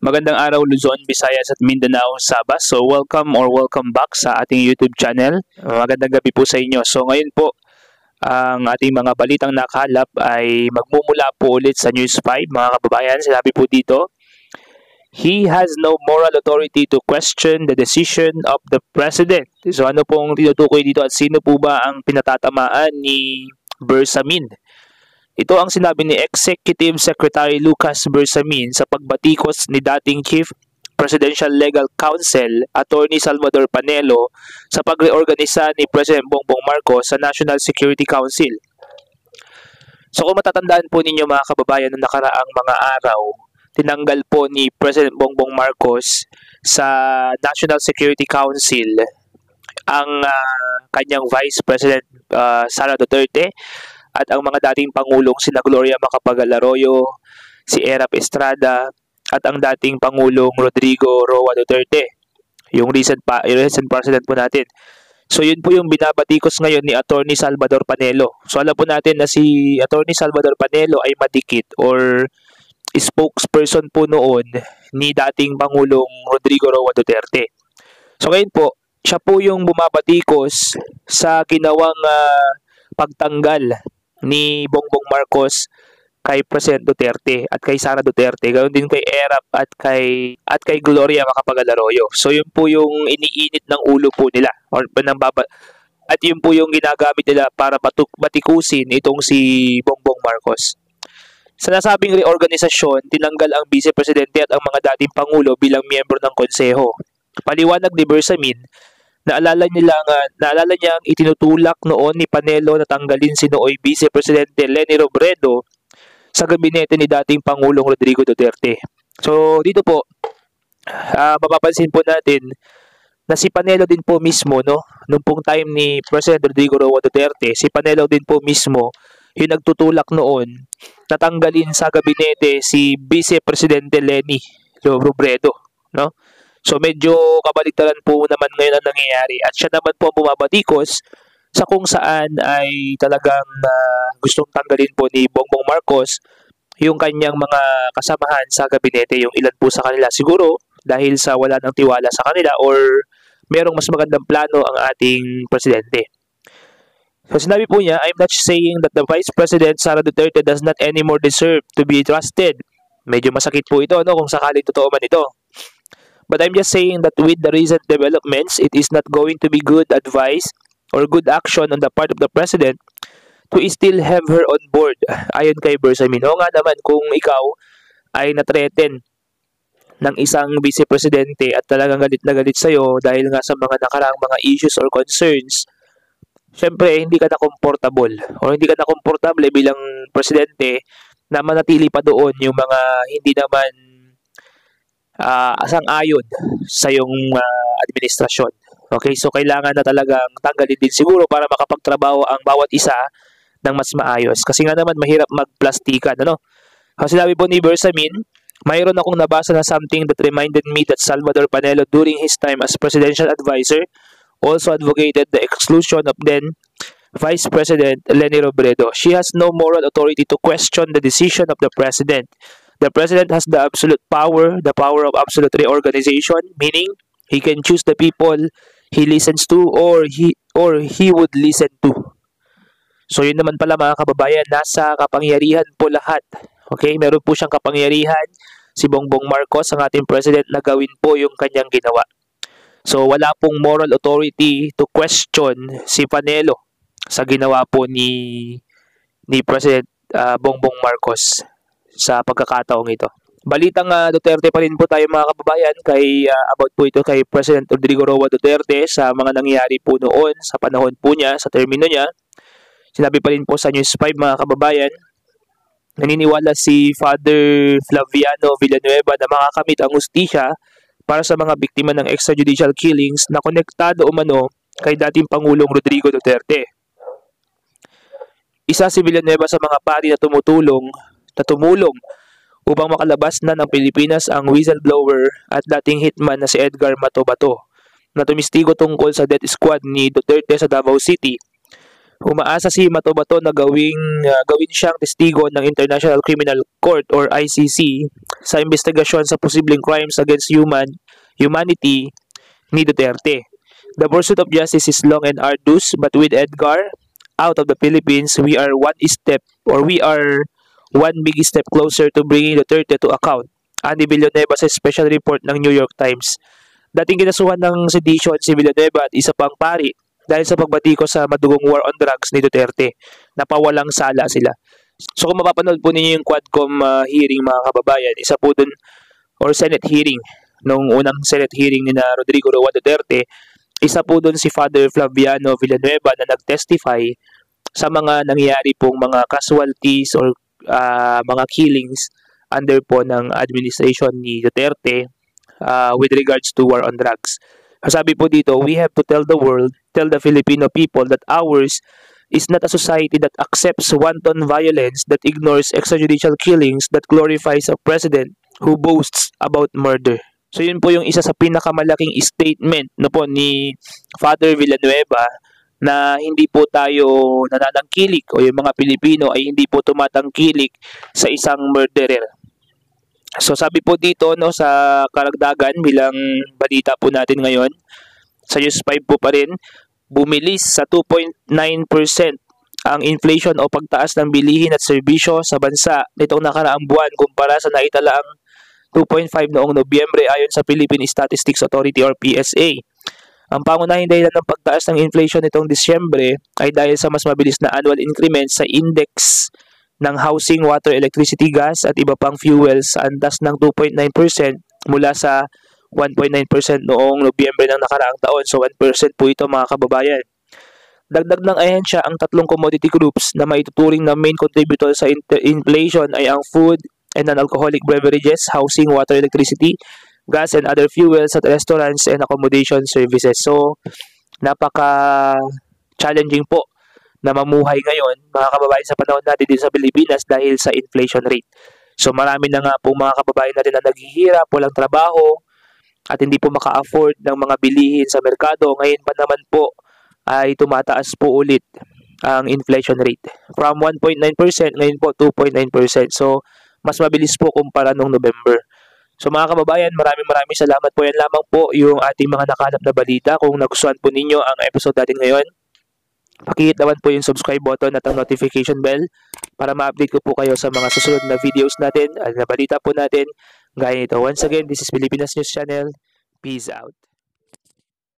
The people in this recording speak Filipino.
Magandang araw Luzon, Visayas at Mindanao, Sabah. So welcome back sa ating YouTube channel. Magandang gabi po sa inyo. So ngayon po, ang ating mga balitang nakalap ay magmumula po ulit sa News 5. Mga kababayan, sinabi po dito, he has no moral authority to question the decision of the President. So ano pong tinutukoy dito at sino po ba ang pinatatamaan ni Bersamin? Ito ang sinabi ni Executive Secretary Lucas Bersamin sa pagbatikos ni dating Chief Presidential Legal Counsel Attorney Salvador Panelo sa pagreorganisa ni President Bongbong Marcos sa National Security Council. So kung matatandaan po ninyo mga kababayan noong nakaraang mga araw, tinanggal po ni President Bongbong Marcos sa National Security Council ang kanyang Vice President Sara Duterte at ang mga dating Pangulong sina Gloria Macapagal Arroyo, si Erap Estrada, at ang dating Pangulong Rodrigo Roa Duterte, yung recent president po natin. So yun po yung binabatikos ngayon ni Attorney Salvador Panelo. So alam po natin na si Attorney Salvador Panelo ay madikit or spokesperson po noon ni dating Pangulong Rodrigo Roa Duterte. So ngayon po, siya po yung bumabatikos sa ginawang pagtanggal ni Bongbong Marcos kay President Duterte at kay Sara Duterte, ganoon din kay Erap at kay Gloria Macapagal Arroyo. So yun po yung iniinit ng ulo po nila at yun po yung ginagamit nila para batikusin itong si Bongbong Marcos. Sa nasabing reorganisasyon, tinanggal ang Vice Presidente at ang mga dating Pangulo bilang miyembro ng konseho. Paliwanag ni Bersamin, naalala niya ang itinutulak noon ni Panelo na tanggalin si nooy Vice Presidente Leni Robredo sa gabinete ni dating Pangulong Rodrigo Duterte. So dito po, mapapansin po natin na si Panelo din po mismo, nung pong time ni President Rodrigo Roa Duterte, si Panelo din po mismo yung nagtutulak noon na tanggalin sa gabinete si Vice Presidente Leni Robredo, So medyo kabaligtaran po naman ngayon ang nangyayari at siya naman po ang bumabatikos sa kung saan ay talagang gustong tanggalin po ni Bongbong Marcos yung kanyang mga kasamahan sa gabinete, yung ilan po sa kanila siguro dahil sa wala ng tiwala sa kanila or merong mas magandang plano ang ating presidente. So sinabi po niya, I'm not saying that the Vice President Sara Duterte does not anymore deserve to be trusted. Medyo masakit po ito kung sakaling totoo man ito. But I'm just saying that with the recent developments, it is not going to be good advice or good action on the part of the President to still have her on board. Ayon kay Bersamin, nga naman kung ikaw ay na-threaten ng isang Vice Presidente at talagang galit na galit sa'yo dahil nga sa mga nakaraang mga issues or concerns, syempre hindi ka na comfortable o hindi ka na komportable bilang Presidente na manatili pa doon yung mga hindi naman sang-ayon sa iyong administrasyon. Okay, so kailangan na talagang tanggalin din siguro para makapagtrabaho ang bawat isa ng mas maayos. Kasi nga naman mahirap magplastikan, Kasi sinabi po ni Bersamin, mayroon akong nabasa na something that reminded me that Salvador Panelo during his time as presidential advisor also advocated the exclusion of then Vice President Leni Robredo. She has no moral authority to question the decision of the President. The President has the absolute power, the power of absolute reorganization, meaning he can choose the people he listens to or he would listen to. So yun naman pala mga kababayan, nasa kapangyarihan po lahat. Okay, meron po siyang kapangyarihan si Bongbong Marcos, ang ating President, na gawin po yung kanyang ginawa. So wala pong moral authority to question si Panelo sa ginawa po ni President Bongbong Marcos sa pagkakataong ito. Balitang Duterte pa rin po tayo mga kababayan about po ito kay President Rodrigo Roa Duterte sa mga nangyari po noon sa panahon po niya, sa termino niya. Sinabi pa rin po sa News 5 mga kababayan, naniniwala si Father Flaviano Villanueva na makakamit ang hustisya para sa mga biktima ng extrajudicial killings na konektado umano kay dating Pangulong Rodrigo Duterte. Isa si Villanueva sa mga pari na tumulong upang makalabas na ng Pilipinas ang whistleblower at dating hitman na si Edgar Mato Bato na tumistigo tungkol sa death squad ni Duterte sa Davao City Umaasa si Mato-Bato na gawin siyang testigo ng International Criminal Court or ICC sa investigasyon sa posibleng crimes against humanity ni Duterte. The pursuit of justice is long and arduous, but with Edgar out of the Philippines, we are one big step closer to bringing Duterte to account. Andy Villanueva sa special report ng New York Times. Dating kinasuhan ng sedition si Villanueva at isa pang pari dahil sa pagbatiko sa madugong war on drugs ni Duterte. Napawalang sala sila. So kung mapapanood po ninyo yung Quadcom hearing mga kababayan, isa po dun, or Senate hearing, nung unang Senate hearing ni na Rodrigo Roa Duterte, isa po dun si Father Flaviano Villanueva na nag-testify sa mga nangyayari pong mga casualties or mga killings under po ng administration ni Duterte with regards to war on drugs. Sabi po dito, we have to tell the world, tell the Filipino people that ours is not a society that accepts wanton violence, that ignores extrajudicial killings, that glorifies a president who boasts about murder. So yun po yung isa sa pinakamalaking statement no po ni Father Villanueva na hindi po tayo nananangkilik o yung mga Pilipino ay hindi po tumatangkilik sa isang murderer. So sabi po dito no sa karagdagan bilang balita po natin ngayon sa News 5 po pa rin, bumilis sa 2.9% ang inflation o pagtaas ng bilihin at serbisyo sa bansa nitong nakaraang buwan kumpara sa naitalaang 2.5 noong Nobyembre ayon sa Philippine Statistics Authority or PSA. Ang pangunahing dahilan ng pagtaas ng inflation nitong Disyembre ay dahil sa mas mabilis na annual increment sa index ng housing, water, electricity, gas at iba pang fuels sa antas ng 2.9% mula sa 1.9% noong Nobyembre ng nakaraang taon. So 1% po ito mga kababayan. Dagdag ng ahensya, ang tatlong commodity groups na maituturing na main contributor sa inflation ay ang food and non-alcoholic beverages, housing, water, electricity, gas and other fuels at restaurants and accommodation services. So napaka-challenging po na mamuhay ngayon, mga kababayan, sa panahon natin dito sa Pilipinas dahil sa inflation rate. So marami na nga po mga kababayan natin na naghihirap, walang trabaho, at hindi po maka-afford ng mga bilihin sa merkado. Ngayon pa naman po ay tumataas po ulit ang inflation rate. From 1.9%, ngayon po 2.9%. So mas mabilis po kumpara nung November. So mga kababayan, maraming salamat po. Yan lamang po yung ating mga nakalap na balita. Kung nagustuhan po ninyo ang episode natin ngayon, pakihit naman po yung subscribe button at ang notification bell para ma-update ko po kayo sa mga susunod na videos natin at na balita po natin gaya nito. Once again, this is Pilipinas News Channel. Peace out.